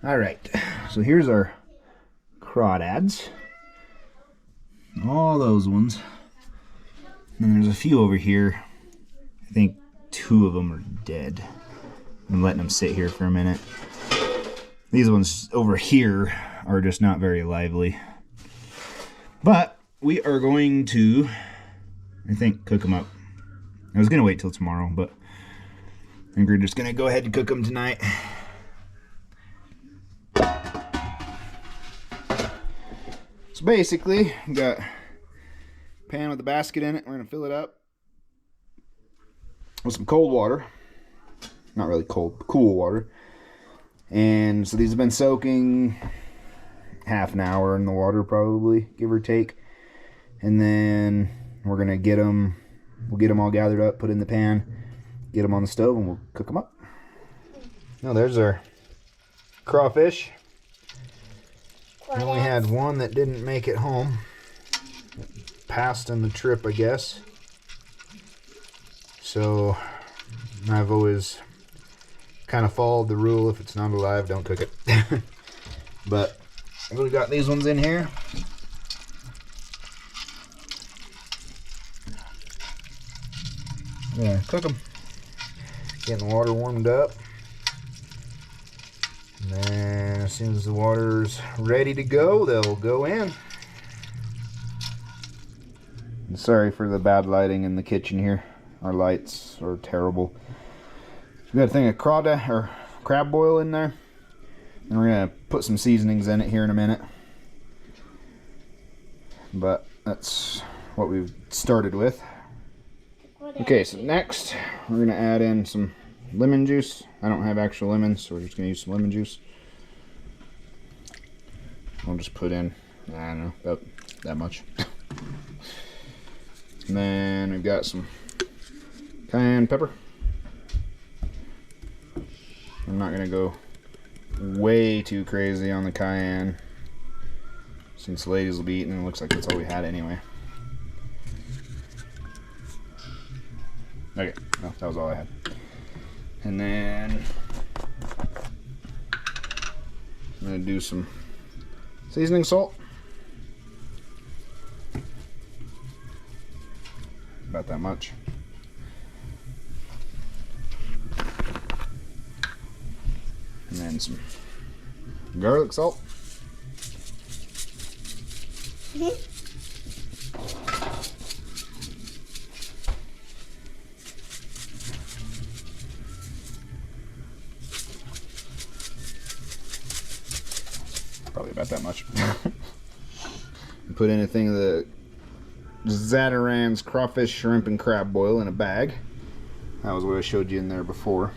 All right, so here's our crawdads. All those ones. And there's a few over here. I think 2 of them are dead. I'm letting them sit here for a minute. These ones over here are just not very lively. But we are going to, I think, cook them up. I was going to wait till tomorrow, but I think we're just going to go ahead and cook them tonight. So basically, we got a pan with a basket in it. We're going to fill it up with some cold water. Not really cold, cool water. And so these have been soaking half an hour in the water, probably, give or take. And then we're going to get them, we'll get them all gathered up, put in the pan, get them on the stove, and we'll cook them up. Now there's our crawfish. We only had one that didn't make it home. It passed on the trip, I guess. So I've always kind of followed the rule, if it's not alive, don't cook it. But I've really got these ones in here. Yeah, cook them. Getting the water warmed up. And then as soon as the water's ready to go, they'll go in. And sorry for the bad lighting in the kitchen here. Our lights are terrible. We got a thing of crab boil in there. And we're gonna put some seasonings in it here in a minute. But that's what we've started with. Okay, so next we're gonna add in some lemon juice. I don't have actual lemons, so we're just gonna use some lemon juice. I'll just put in, I don't know, about that much. And then we've got some cayenne pepper. I'm not gonna go way too crazy on the cayenne, since the ladies will be eating, and it looks like that's all we had anyway. Okay, no, that was all I had. And then I'm gonna do some seasoning salt. About that much. And then some garlic salt. Probably about that much. Put in a thing of the Zatarain's crawfish, shrimp, and crab boil in a bag. That was what I showed you in there before.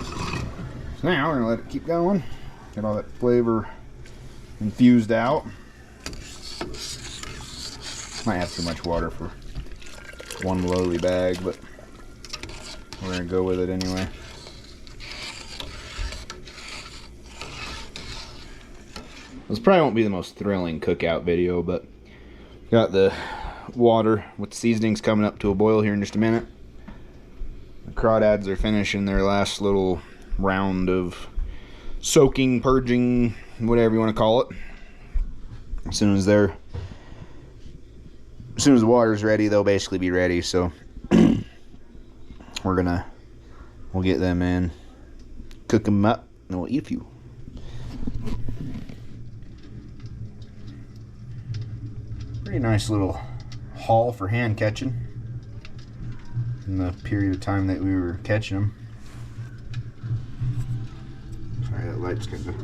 So now we're gonna let it keep going. Get all that flavor infused out. Might have too much water for one lowly bag, but we're gonna go with it anyway. This probably won't be the most thrilling cookout video, but got the water with the seasonings coming up to a boil here in just a minute. The crawdads are finishing their last little round of soaking, purging, whatever you want to call it. As soon as the water's ready, they'll basically be ready. So we'll get them in, cook them up, and we'll eat a few. Pretty nice little haul for hand catching in the period of time that we were catching them. Sorry, that light's kind of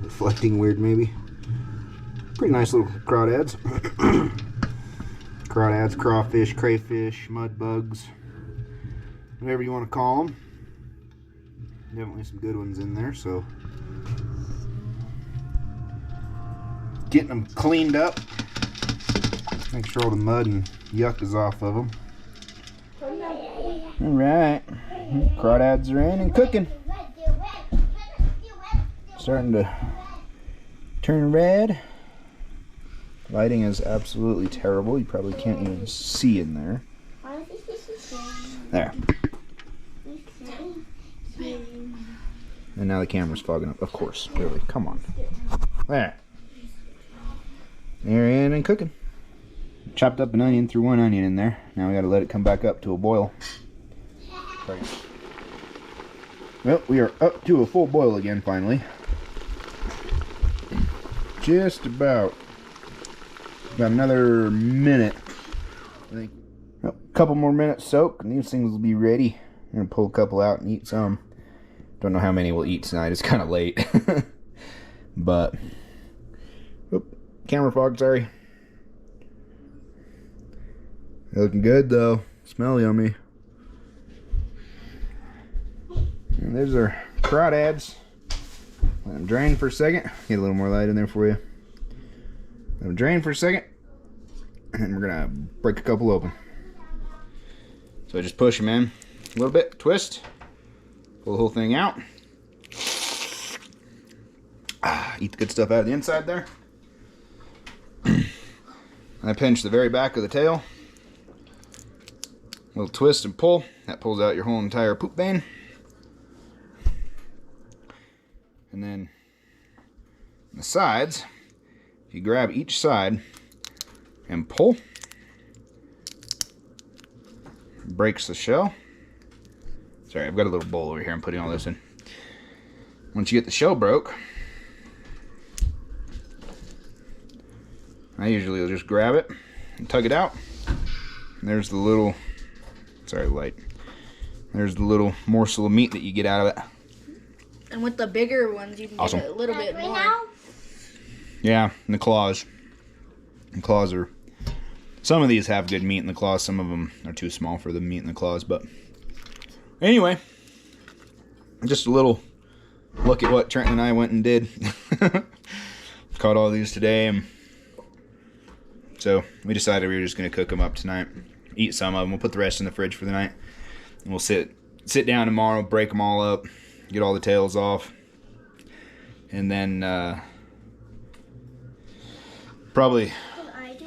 reflecting weird maybe. Pretty nice little crawdads. Crawdads, crawfish, crayfish, mud bugs, whatever you want to call them. Definitely some good ones in there, so getting them cleaned up. Make sure all the mud and yuck is off of them. Alright, crawdads are in and cooking. Starting to turn red. Lighting is absolutely terrible. You probably can't even see in there. There. And now the camera's fogging up. Of course, really. Come on. There. They're in and cooking. Chopped up an onion, threw one onion in there. Now we gotta let it come back up to a boil. Well, we are up to a full boil again finally. Just about another minute. I think. Well, a couple more minutes soak and these things will be ready. I'm gonna pull a couple out and eat some. Don't know how many we'll eat tonight. It's kind of late. But camera fog, sorry. They're looking good though. Smell yummy. And there's our crawdads. Let them drain for a second. Get a little more light in there for you. Let them drain for a second. And then we're gonna break a couple open. So I just push them in a little bit, twist, pull the whole thing out. Eat the good stuff out of the inside there. I pinch the very back of the tail. A little twist and pull. That pulls out your whole entire poop vein. And then the sides, if you grab each side and pull, breaks the shell. Sorry, I've got a little bowl over here I'm putting all this in. Once you get the shell broke, I usually will just grab it and tug it out. And there's the little, sorry, light. There's the little morsel of meat that you get out of it. And with the bigger ones, you can get a little bit more. Yeah, and the claws. The claws are, some of these have good meat in the claws. Some of them are too small for the meat in the claws. But anyway, just a little look at what Trenton and I went and did. Caught all these today. And so we decided we were just going to cook them up tonight. Eat some of them. We'll put the rest in the fridge for the night. And we'll sit down tomorrow, break them all up. Get all the tails off, and then probably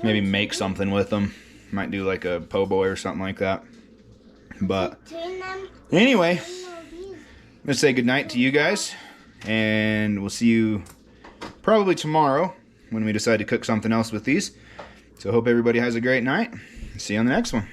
maybe make something with them. Might do like a po' boy or something like that. But anyway, I'm gonna say goodnight to you guys, and we'll see you probably tomorrow when we decide to cook something else with these. So hope everybody has a great night. See you on the next one.